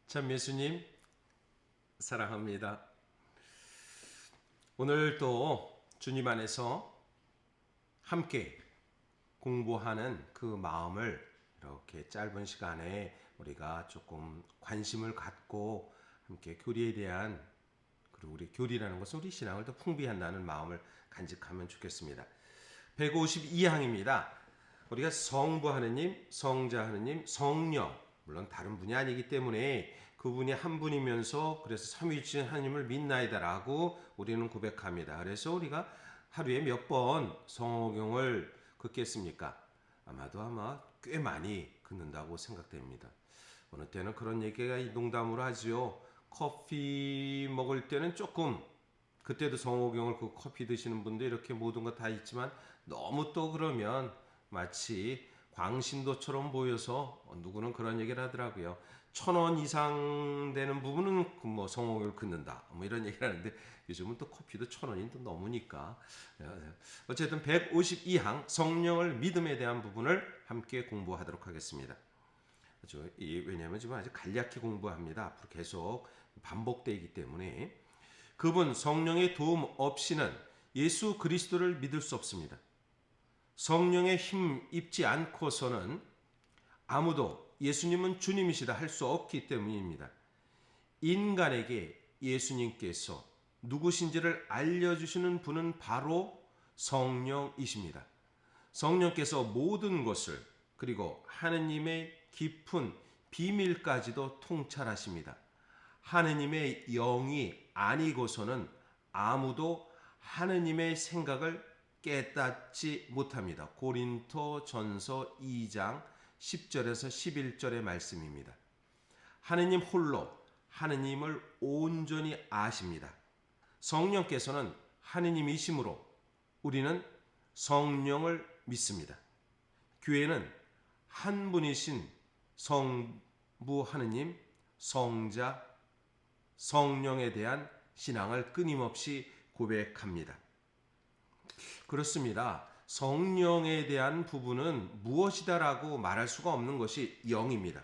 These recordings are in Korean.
참 예수님 사랑합니다. 오늘 또 주님 안에서 함께 공부하는 그 마음을 이렇게 짧은 시간에 우리가 조금 관심을 갖고 함께 교리에 대한, 그리고 우리 교리라는 것은 우리 신앙을 더 풍부한다는 마음을 간직하면 좋겠습니다. 152항입니다. 우리가 성부 하느님, 성자 하느님, 성령, 물론 다른 분이 아니기 때문에 그분이 한 분이면서 그래서 삼위일체 하나님을 믿나이다라고 우리는 고백합니다. 그래서 우리가 하루에 몇 번 성호경을 긋겠습니까? 아마 꽤 많이 긋는다고 생각됩니다. 어느 때는 그런 얘기가 농담으로 하지요. 커피 먹을 때는 조금, 그때도 성호경을 그 커피 드시는 분도 이렇게 모든 거 다 있지만 너무 또 그러면 마치 광신도처럼 보여서 누구는 그런 얘기를 하더라고요. 1,000원 이상 되는 부분은 뭐 성호경을 긋는다, 뭐 이런 얘기를 하는데 요즘은 또 커피도 1,000원이 또 넘으니까. 어쨌든 152항 성령을 믿음에 대한 부분을 함께 공부하도록 하겠습니다. 왜냐하면 지금 아직 간략히 공부합니다. 앞으로 계속 반복되기 때문에. 그분 성령의 도움 없이는 예수 그리스도를 믿을 수 없습니다. 성령의 힘 입지 않고서는 아무도 예수님은 주님이시다 할 수 없기 때문입니다. 인간에게 예수님께서 누구신지를 알려주시는 분은 바로 성령이십니다. 성령께서 모든 것을, 그리고 하느님의 깊은 비밀까지도 통찰하십니다. 하느님의 영이 아니고서는 아무도 하느님의 생각을 깨닫지 못합니다. 고린도 전서 2장 10절에서 11절의 말씀입니다. 하느님 홀로 하느님을 온전히 아십니다. 성령께서는 하느님이시므로 우리는 성령을 믿습니다. 교회는 한 분이신 성부 하느님, 성자, 성령에 대한 신앙을 끊임없이 고백합니다. 그렇습니다. 성령에 대한 부분은 무엇이다라고 말할 수가 없는 것이 영입니다.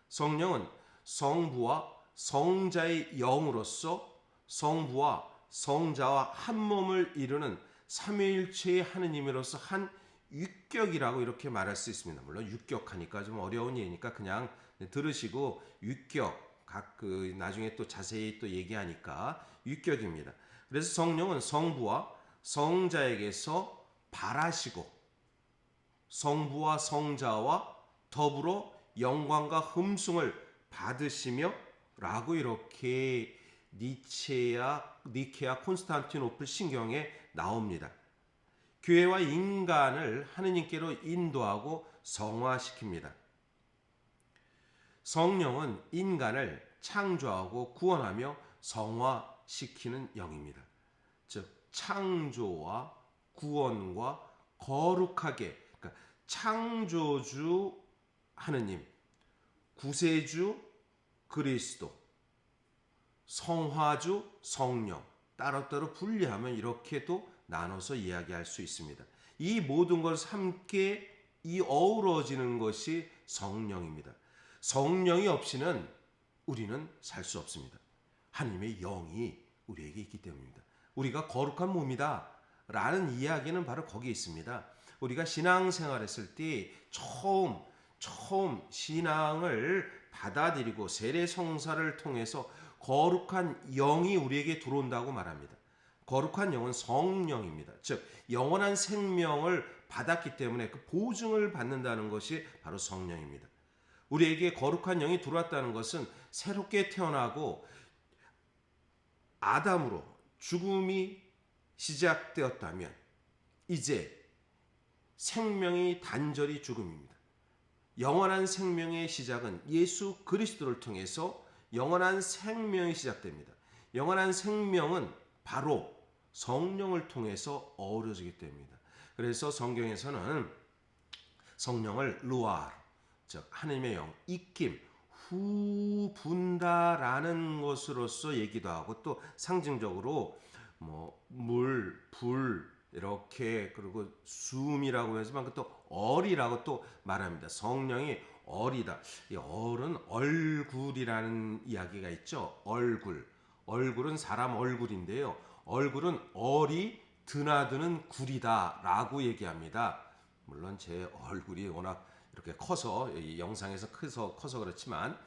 성령은 성부와 성자의 영으로서 성부와 성자와 한 몸을 이루는 삼위일체의 하느님으로서 한 육격이라고 이렇게 말할 수 있습니다. 물론 육격하니까 좀 어려운 얘기니까 그냥 들으시고 육격, 나중에 또 자세히 또 얘기하니까 육격입니다. 그래서 성령은 성부와 성자에게서 발하시고 성부와 성자와 더불어 영광과 흠숭을 받으시며 라고 이렇게 니케아 콘스탄티노플 신경에 나옵니다. 교회와 인간을 하느님께로 인도하고 성화시킵니다. 성령은 인간을 창조하고 구원하며 성화시키는 영입니다. 즉 창조와 구원과 거룩하게, 그러니까 창조주 하느님, 구세주 그리스도, 성화주 성령, 따로따로 분리하면 이렇게도 나눠서 이야기할 수 있습니다. 이 모든 것을 함께 어우러지는 것이 성령입니다. 성령이 없이는 우리는 살 수 없습니다. 하나님의 영이 우리에게 있기 때문입니다. 우리가 거룩한 몸이다 라는 이야기는 바로 거기에 있습니다. 우리가 신앙생활했을 때 처음 신앙을 받아들이고 세례성사를 통해서 거룩한 영이 우리에게 들어온다고 말합니다. 거룩한 영은 성령입니다. 즉 영원한 생명을 받았기 때문에 그 보증을 받는다는 것이 바로 성령입니다. 우리에게 거룩한 영이 들어왔다는 것은 새롭게 태어나고 아담으로 죽음이 시작되었다면 이제 생명이 단절이 죽음입니다. 영원한 생명의 시작은 예수 그리스도를 통해서 영원한 생명이 시작됩니다. 영원한 생명은 바로 성령을 통해서 어우러지기 때문입니다. 그래서 성경에서는 성령을 루아르, 즉 하나님의 영, 입김, 후 분다라는 것으로서 얘기도 하고, 또 상징적으로 물, 불 이렇게, 그리고 숨이라고 하지만 또 얼이라고 또 말합니다. 성령이 얼이다. 이 얼은 얼굴이라는 이야기가 있죠. 얼굴은 사람 얼굴인데요. 얼굴은 얼이 드나드는 굴이다라고 얘기합니다. 물론 제 얼굴이 워낙 이렇게 커서 이 영상에서 커서 그렇지만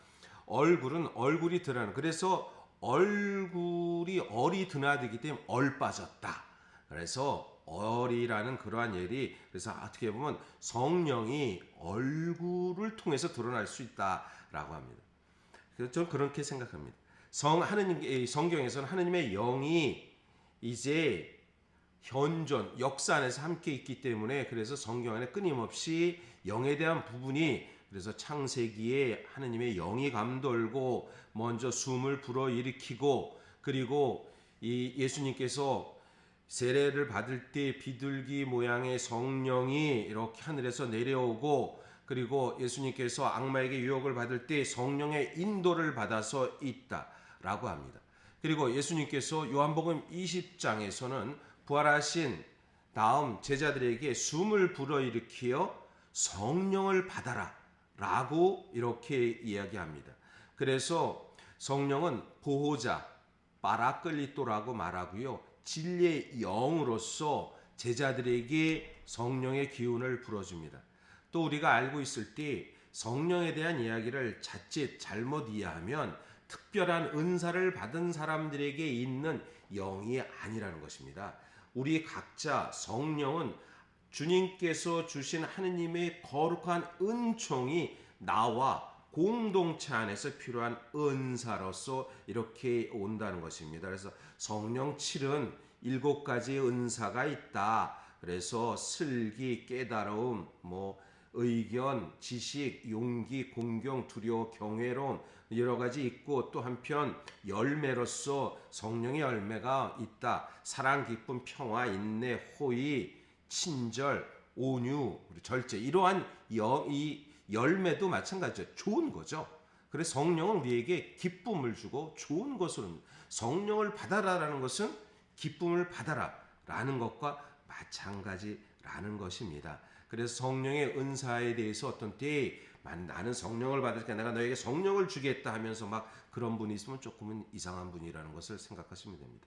얼굴은 얼굴이 드나는, 그래서 얼굴이 얼이 드나들기 때문에 얼 빠졌다. 그래서 얼이라는 그러한 예리, 그래서 어떻게 보면 성령이 얼굴을 통해서 드러날 수 있다라고 합니다. 그래서 저는 그렇게 생각합니다. 성경에서는 하느님의 영이 이제 현존 역사 안에서 함께 있기 때문에, 그래서 성경 안에 끊임없이 영에 대한 부분이, 그래서 창세기에 하느님의 영이 감돌고 먼저 숨을 불어일으키고, 그리고 이 예수님께서 세례를 받을 때 비둘기 모양의 성령이 이렇게 하늘에서 내려오고, 그리고 예수님께서 악마에게 유혹을 받을 때 성령의 인도를 받아서 있다라고 합니다. 그리고 예수님께서 요한복음 20장에서는 부활하신 다음 제자들에게 숨을 불어일으키어 성령을 받아라 라고 이렇게 이야기합니다. 그래서 성령은 보호자, 파라클리토라고 말하고요, 진리의 영으로서 제자들에게 성령의 기운을 불어줍니다. 또 우리가 알고 있을 때 성령에 대한 이야기를 자칫 잘못 이해하면 특별한 은사를 받은 사람들에게 있는 영이 아니라는 것입니다. 우리 각자 성령은 주님께서 주신 하느님의 거룩한 은총이 나와 공동체 안에서 필요한 은사로서 이렇게 온다는 것입니다. 그래서 성령 7은 7가지 은사가 있다. 그래서 슬기, 깨달음, 의견, 지식, 용기, 공경, 두려워, 경외로움 여러 가지 있고, 또 한편 열매로서 성령의 열매가 있다. 사랑, 기쁨, 평화, 인내, 호의, 친절, 온유, 절제, 이러한 이 열매도 마찬가지죠. 좋은 거죠. 그래서 성령은 우리에게 기쁨을 주고 좋은 것으로, 성령을 받아라라는 것은 기쁨을 받아라라는 것과 마찬가지라는 것입니다. 그래서 성령의 은사에 대해서 어떤 때에 나는 성령을 받으니까 내가 너에게 성령을 주겠다 하면서 막 그런 분이 있으면 조금은 이상한 분이라는 것을 생각하시면 됩니다.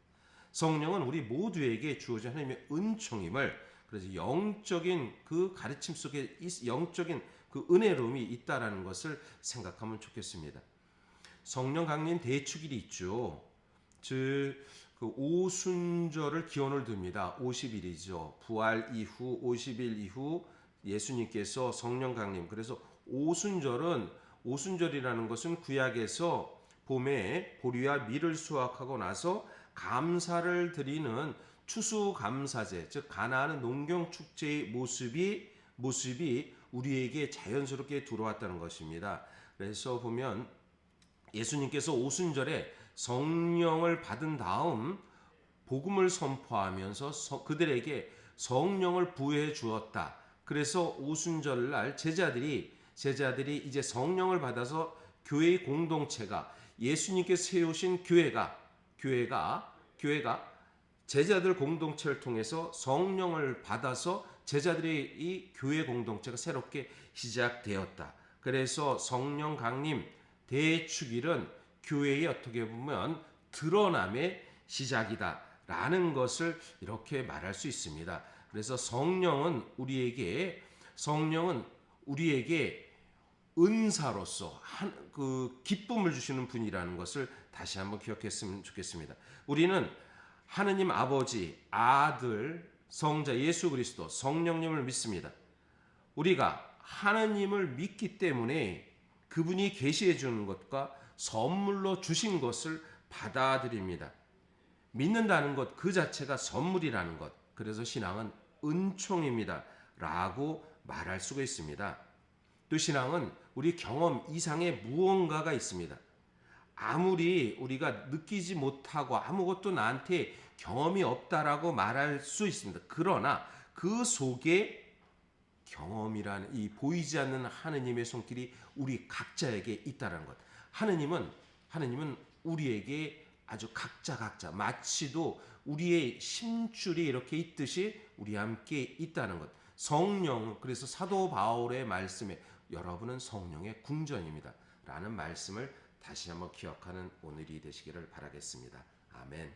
성령은 우리 모두에게 주어진 하나님의 은총임을, 그래서 영적인 그 가르침 속에 영적인 그 은혜로움이 있다라는 것을 생각하면 좋겠습니다. 성령 강림 대축일이 있죠. 그 오순절을 기원을 듭니다. 50일이죠. 부활 이후 50일 이후 예수님께서 성령 강림. 그래서 오순절이라는 것은 구약에서 봄에 보리와 밀을 수확하고 나서 감사를 드리는 추수감사제, 즉 가나안 농경 축제의 모습이 우리에게 자연스럽게 들어왔다는 것입니다. 그래서 보면 예수님께서 오순절에 성령을 받은 다음 복음을 선포하면서 그들에게 성령을 부여해 주었다. 그래서 오순절날 제자들이 이제 성령을 받아서 교회의 공동체가, 예수님께서 세우신 교회가 제자들 공동체를 통해서 성령을 받아서 제자들의 이 교회 공동체가 새롭게 시작되었다. 그래서 성령 강림 대축일은 교회의 어떻게 보면 드러남의 시작이다라는 것을 이렇게 말할 수 있습니다. 그래서 성령은 우리에게 은사로서 그 기쁨을 주시는 분이라는 것을 다시 한번 기억했으면 좋겠습니다. 우리는 하느님 아버지, 아들, 성자 예수 그리스도, 성령님을 믿습니다. 우리가 하느님을 믿기 때문에 그분이 계시해 주는 것과 선물로 주신 것을 받아들입니다. 믿는다는 것 그 자체가 선물이라는 것. 그래서 신앙은 은총입니다. 라고 말할 수가 있습니다. 또 신앙은 우리 경험 이상의 무언가가 있습니다. 아무리 우리가 느끼지 못하고 아무것도 나한테 경험이 없다라고 말할 수 있습니다. 그러나 그 속에 경험이라는 이 보이지 않는 하느님의 손길이 우리 각자에게 있다는 것. 하느님은 우리에게 아주 각자 마치도 우리의 심줄이 이렇게 있듯이 우리 함께 있다는 것. 성령, 그래서 사도 바울의 말씀에 여러분은 성령의 궁전입니다. 라는 말씀을 다시 한번 기억하는 오늘이 되시기를 바라겠습니다. 아멘.